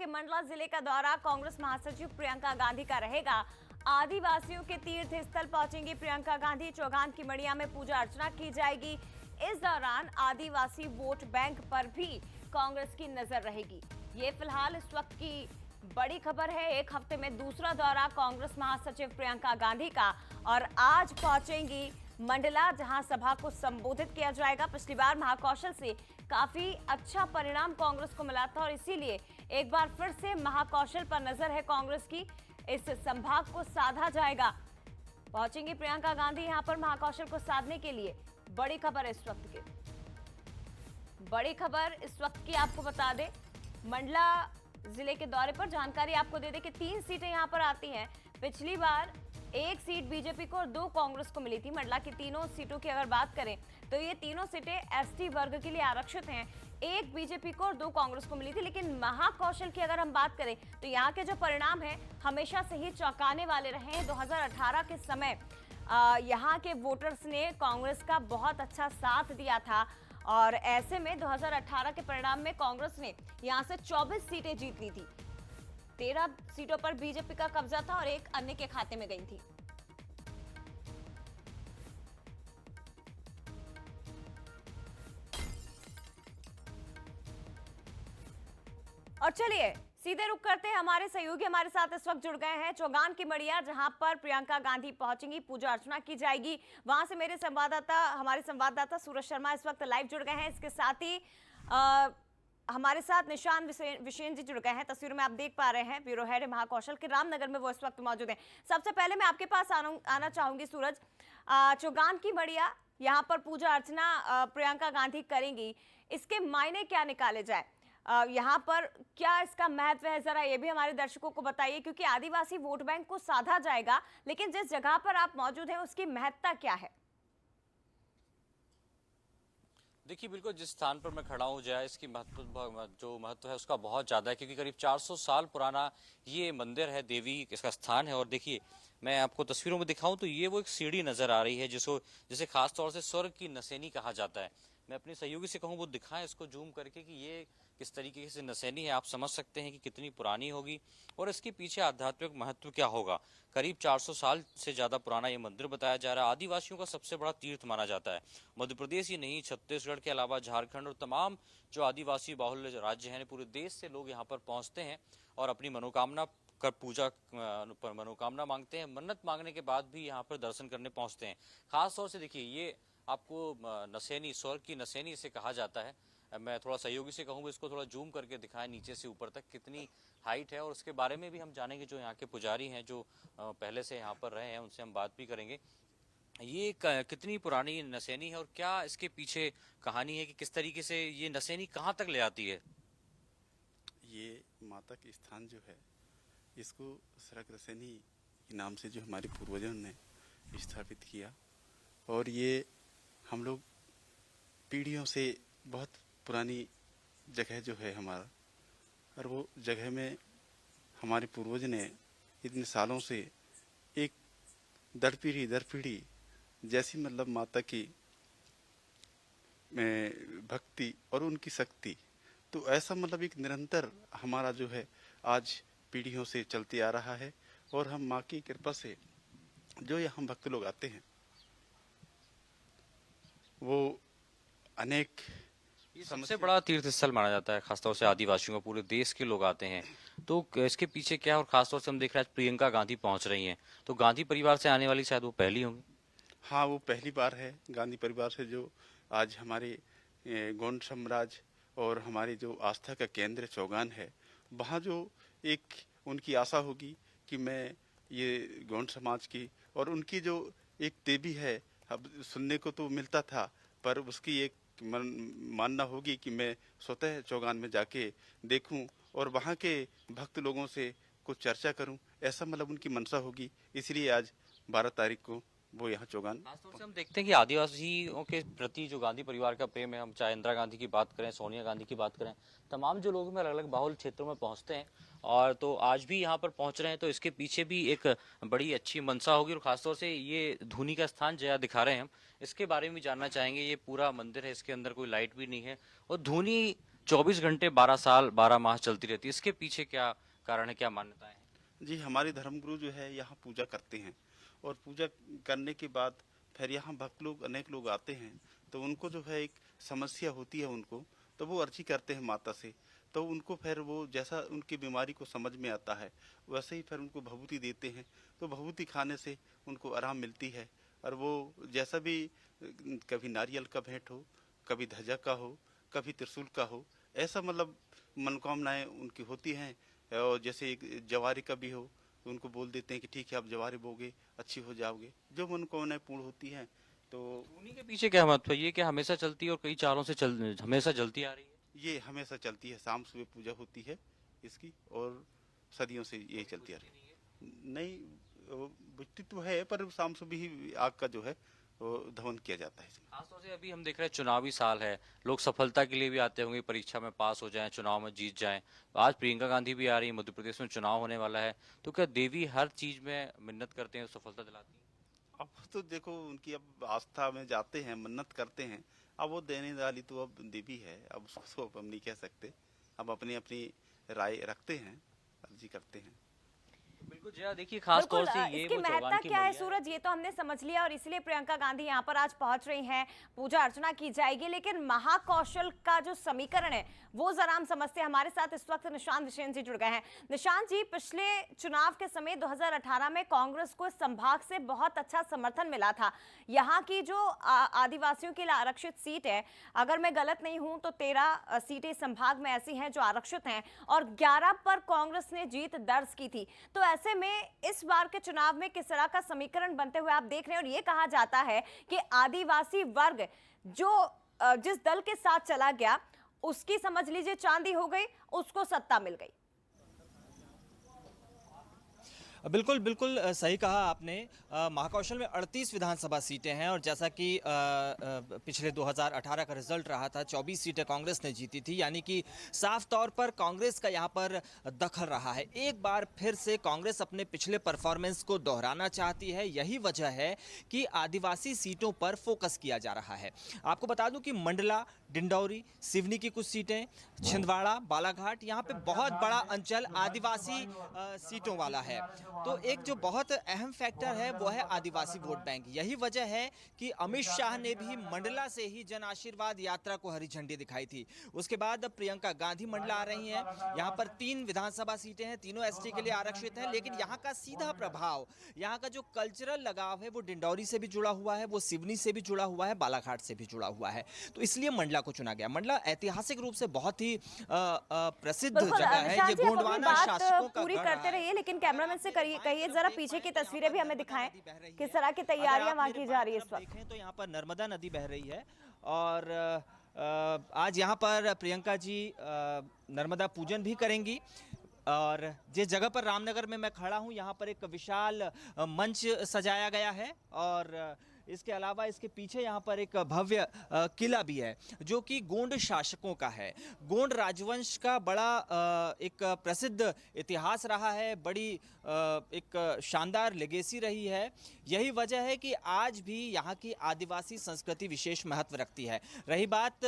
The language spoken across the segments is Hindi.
के मंडला जिले का दौरा कांग्रेस महासचिव प्रियंका गांधी का रहेगा। आदिवासियों के तीर्थ स्थल पहुंचेंगी प्रियंका गांधी। चौगान की मड़िया में पूजा अर्चना की जाएगी। इस दौरान आदिवासी वोट बैंक पर भी कांग्रेस की नजर रहेगी। ये फिलहाल इस वक्त की बड़ी खबर है। एक हफ्ते में दूसरा दौरा कांग्रेस महासचिव प्रियंका गांधी का, और आज पहुंचेंगी मंडला, जहां सभा को संबोधित किया जाएगा। पिछली बार महाकौशल से काफी अच्छा परिणाम कांग्रेस को मिला था और इसीलिए एक बार फिर से महाकौशल पर नजर है कांग्रेस की। इस संभाग को साधा जाएगा। पहुंचेंगी प्रियंका गांधी यहां पर महाकौशल को साधने के लिए। बड़ी खबर है इस वक्त की। बड़ी खबर इस वक्त की आपको बता दें, मंडला जिले के दौरे पर जानकारी आपको दे दें कि 3 सीटें यहां पर आती हैं। पिछली बार 1 सीट बीजेपी को और 2 कांग्रेस को मिली थी। मंडला की तीनों सीटों की अगर बात करें तो ये तीनों सीटें एसटी वर्ग के लिए आरक्षित हैं। 1 बीजेपी को और 2 कांग्रेस को मिली थी। लेकिन महाकौशल की अगर हम बात करें तो यहाँ के जो परिणाम हैं हमेशा से ही चौंकाने वाले रहे हैं। 2018 के समय यहाँ के वोटर्स ने कांग्रेस का बहुत अच्छा साथ दिया था और ऐसे में 2018 के परिणाम में कांग्रेस ने यहाँ से 24 सीटें जीत ली थी। 13 सीटों पर बीजेपी का कब्जा था और 1 अन्य के खाते में गई थी। और चलिए सीधे रुक करते हैं। हमारे सहयोगी हमारे साथ इस वक्त जुड़ गए हैं चौगान की मड़िया, जहां पर प्रियंका गांधी पहुंचेंगी, पूजा अर्चना की जाएगी। वहां से हमारे संवाददाता सूरज शर्मा इस वक्त लाइव जुड़ गए हैं। इसके साथ ही हमारे साथ निशान विशेन जी जुड़ गए हैं। तस्वीरों में आप देख पा रहे हैं ब्यूरो हेड महाकौशल के रामनगर में वो इस वक्त मौजूद हैं। सबसे पहले मैं आपके पास आना चाहूंगी सूरज। चौगान की मड़िया, यहाँ पर पूजा अर्चना प्रियंका गांधी करेंगी, इसके मायने क्या निकाले जाए? यहाँ पर क्या इसका महत्व है, जरा ये भी हमारे दर्शकों को बताइए, क्योंकि आदिवासी वोट बैंक को साधा जाएगा, लेकिन जिस जगह पर आप मौजूद हैं उसकी महत्ता क्या है? देखिए, बिल्कुल जिस स्थान पर मैं खड़ा हूँ जय, इसकी महत्व है उसका बहुत ज़्यादा है, क्योंकि करीब 400 साल पुराना ये मंदिर है, देवी इसका स्थान है। और देखिए, मैं आपको तस्वीरों में दिखाऊं तो ये वो एक सीढ़ी नजर आ रही है जिसे खास तौर से स्वर्ग की नसेनी कहा जाता है। मैं अपने सहयोगी से कहूँ वो दिखाएं इसको जूम करके कि ये किस तरीके से नसेनी है। आप समझ सकते हैं कि कितनी पुरानी होगी और इसके पीछे आध्यात्मिक महत्व क्या होगा। करीब 400 साल से ज्यादा पुराना ये मंदिर बताया जा रहा है। आदिवासियों का सबसे बड़ा तीर्थ माना जाता है। मध्य प्रदेश ही नहीं, छत्तीसगढ़ के अलावा झारखंड और तमाम जो आदिवासी बाहुल्य राज्य हैं, पूरे देश से लोग यहाँ पर पहुंचते हैं और अपनी मनोकामना कर पूजा पर मनोकामना मांगते हैं। मन्नत मांगने के बाद भी यहाँ पर दर्शन करने पहुंचते हैं। खास तौर से देखिए, ये आपको नसेनी, स्वर्ग की नसेनी इसे कहा जाता है। मैं थोड़ा सहयोगी से कहूँगा इसको थोड़ा जूम करके दिखाएं नीचे से ऊपर तक कितनी हाइट है, और उसके बारे में भी हम जानेंगे। जो यहाँ के पुजारी हैं, जो पहले से यहाँ पर रहे हैं, उनसे हम बात भी करेंगे। ये कितनी पुरानी नसेनी है और क्या इसके पीछे कहानी है कि किस तरीके से ये नसेनी कहाँ तक ले आती है? ये माता के स्थान जो है, इसको स्वर्ग नसेनी के नाम से जो हमारे पूर्वजों ने स्थापित किया, और ये हम लोग पीढ़ियों से बहुत पुरानी जगह जो है हमारा, और वो जगह में हमारे पूर्वज ने इतने सालों से एक दर पीढ़ी जैसी मतलब माता की भक्ति और उनकी शक्ति, तो ऐसा मतलब एक निरंतर हमारा जो है आज पीढ़ियों से चलते आ रहा है। और हम माँ की कृपा से जो यहाँ भक्त लोग आते हैं वो अनेक, ये सबसे बड़ा तीर्थ स्थल माना जाता है, खासतौर से आदिवासियों का, पूरे देश के लोग आते हैं। तो इसके पीछे क्या, और खासतौर से हम देख रहे हैं प्रियंका गांधी पहुंच रही हैं, तो गांधी परिवार से आने वाली शायद वो पहली होंगी। हाँ, वो पहली बार है गांधी परिवार से जो आज हमारे गोंड साम्राज्य और हमारी जो आस्था का केंद्र चौगान है, वहाँ जो एक उनकी आशा होगी कि मैं ये गोंड समाज की और उनकी जो एक देवी है, अब सुनने को तो मिलता था, पर उसकी एक मानना होगी कि मैं स्वतः चौगान में जाके देखूं और वहाँ के भक्त लोगों से कुछ चर्चा करूं, ऐसा मतलब उनकी मनसा होगी। इसलिए आज 12 तारीख को वो यहाँ चौगान। खासतौर से हम देखते हैं कि आदिवासियों के प्रति जो गांधी परिवार का प्रेम है, हम चाहे इंदिरा गांधी की बात करें, सोनिया गांधी की बात करें, तमाम जो लोग में अलग अलग बाहुल क्षेत्रों में पहुंचते हैं, और तो आज भी यहाँ पर पहुंच रहे हैं, तो इसके पीछे भी एक बड़ी अच्छी मनसा होगी। और खासतौर से ये धूनी का स्थान जया दिखा रहे हैं हम, इसके बारे में भी जानना चाहेंगे। ये पूरा मंदिर है, इसके अंदर कोई लाइट भी नहीं है, और धूनी 24 घंटे 12 साल 12 माह चलती रहती है, इसके पीछे क्या कारण है, क्या मान्यताएं हैं? जी, हमारे धर्मगुरु जो है यहाँ पूजा करते हैं, और पूजा करने के बाद फिर यहाँ भक्त लोग अनेक लोग आते हैं, तो उनको जो है एक समस्या होती है उनको, तो वो अर्जी करते हैं माता से, तो उनको फिर वो जैसा उनकी बीमारी को समझ में आता है वैसे ही फिर उनको भभूति देते हैं, तो भभूति खाने से उनको आराम मिलती है। और वो जैसा भी कभी नारियल का भेंट हो, कभी ध्वजा का हो, कभी त्रिशूल का हो, ऐसा मतलब मनोकामनाएं उनकी होती हैं। और जैसे एक जवारी का भी हो तो उनको बोल देते हैं कि ठीक है आप जवारी बोगे अच्छी हो जाओगे, जो मनोकामनाएं पूर्ण होती हैं। तो उन्हीं के पीछे क्या महत्व है? ये क्या हमेशा चलती है और कई चालों से हमेशा चलती आ रही है? ये हमेशा चलती है, शाम सुबह पूजा होती है इसकी, और सदियों से यही चलती आ रही है। नहीं, वो बुझती तो है पर शाम सुबह ही आग का जो है वो दहन किया जाता है इसमें। खासतौर से अभी हम देख रहे हैं चुनावी साल है, लोग सफलता के लिए भी आते होंगे, परीक्षा में पास हो जाएं, चुनाव में जीत जाएं। आज प्रियंका गांधी भी आ रही है, मध्य प्रदेश में चुनाव होने वाला है, तो क्या देवी हर चीज में मिन्नत करते हैं, सफलता दिलाती है? अब तो देखो उनकी अब आस्था में जाते हैं, मन्नत करते हैं, अब वो देने वाली तो अब देवी है, अब उसको तो हम नहीं कह सकते। अब अपनी अपनी राय रखते हैं, अर्जी करते हैं। बिल्कुल जया, देखिए खास तौर बिल्कुल, से ये इसकी वो महत्ता चौगान की क्या है मड़िया है। सूरज, ये तो हमने समझ लिया, और इसलिए प्रियंका गांधी यहाँ पर आज पहुंच रही हैं, पूजा अर्चना की जाएगी। लेकिन महाकौशल का जो समीकरण है वो जरा हम समझते हैं। हमारे साथ इस वक्त निशांत विशेन जी जुड़ गए हैं। निशांत जी, पिछले चुनाव के समय 2018 में कांग्रेस को इस संभाग से बहुत अच्छा समर्थन मिला था। यहाँ की जो आदिवासियों के लिए आरक्षित सीट है, अगर मैं गलत नहीं हूं तो 13 सीटें इस संभाग में ऐसी हैं जो आरक्षित हैं, और 11 पर कांग्रेस ने जीत दर्ज की थी। तो ऐसे में इस बार के चुनाव में किस तरह का समीकरण बनते हुए आप देख रहे हैं? और ये कहा जाता है कि आदिवासी वर्ग जो जिस दल के साथ चला गया उसकी समझ लीजिए चांदी हो गई, उसको सत्ता मिल गई। बिल्कुल बिल्कुल सही कहा आपने। महाकौशल में 38 विधानसभा सीटें हैं, और जैसा कि पिछले 2018 का रिजल्ट रहा था, 24 सीटें कांग्रेस ने जीती थी, यानी कि साफ तौर पर कांग्रेस का यहाँ पर दखल रहा है। एक बार फिर से कांग्रेस अपने पिछले परफॉर्मेंस को दोहराना चाहती है। यही वजह है कि आदिवासी सीटों पर फोकस किया जा रहा है। आपको बता दूं कि मंडला, डिंडौरी, सिवनी की कुछ सीटें, छिंदवाड़ा, बालाघाट, यहाँ पे बहुत बड़ा अंचल आदिवासी सीटों वाला है। तो एक जो बहुत अहम फैक्टर है वो है आदिवासी वोट बैंक। यही वजह है कि अमित शाह ने भी मंडला से ही जन आशीर्वाद यात्रा को हरी झंडी दिखाई थी। उसके बाद प्रियंका गांधी मंडला आ रही हैं। यहाँ पर 3 विधानसभा सीटें हैं, तीनों एसटी के लिए आरक्षित हैं, लेकिन यहाँ का सीधा प्रभाव, यहाँ का जो कल्चरल लगाव है वो डिंडौरी से भी जुड़ा हुआ है, वो सिवनी से भी जुड़ा हुआ है, बालाघाट से भी जुड़ा हुआ है। तो इसलिए मंडला को चुना गया। मंडला ऐतिहासिक रूप से बहुत ही प्रसिद्ध जगह है। ये गोंडवाना शासकों का पूरी गढ़ करते रहा है। रहिए, लेकिन कैमरामैन से कहिए जरा पीछे की तस्वीरें भी हमें दिखाएं, किस तरह की तैयारियां वहां की जा रही है इस वक्त। देखें तो यहाँ पर नर्मदा नदी बह रही है, और आज यहाँ पर प्रियंका जी नर्मदा पूजन भी करेंगी। और जिस जगह पर रामनगर में मैं खड़ा हूँ, यहाँ पर एक विशाल मंच सजाया गया है, और इसके अलावा इसके पीछे यहाँ पर एक भव्य किला भी है जो कि गोंड शासकों का है। गोंड राजवंश का बड़ा एक प्रसिद्ध इतिहास रहा है, बड़ी एक शानदार लेगेसी रही है। यही वजह है कि आज भी यहाँ की आदिवासी संस्कृति विशेष महत्व रखती है। रही बात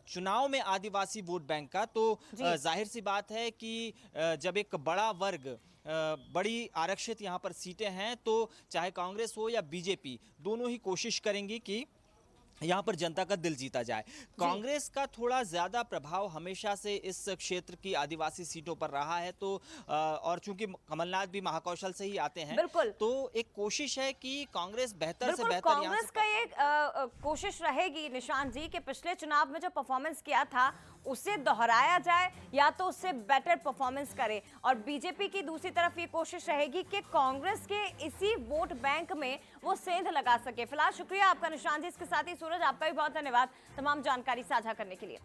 चुनाव में आदिवासी वोट बैंक का, तो जाहिर सी बात है कि जब एक बड़ा वर्ग, बड़ी आरक्षित यहाँ पर सीटें हैं, तो चाहे कांग्रेस हो या बीजेपी, दोनों ही कोशिश करेंगी कि यहाँ पर जनता का दिल जीता जाए। कांग्रेस का थोड़ा ज्यादा प्रभाव हमेशा से इस क्षेत्र की आदिवासी सीटों पर रहा है, तो और चूंकि कमलनाथ भी महाकौशल से ही आते हैं, बिल्कुल, तो एक कोशिश है कि कांग्रेस बेहतर से बेहतर कांग्रेस का ये कोशिश रहेगी निशांत जी कि पिछले चुनाव में जो परफॉर्मेंस किया था उसे दोहराया जाए, या तो उससे बेटर परफॉर्मेंस करे। और बीजेपी की दूसरी तरफ ये कोशिश रहेगी कि कांग्रेस के इसी वोट बैंक में वो सेंध लगा सके। फिलहाल शुक्रिया आपका निशांत जी। इसके साथ ही सूरज, आपका भी बहुत धन्यवाद तमाम जानकारी साझा करने के लिए।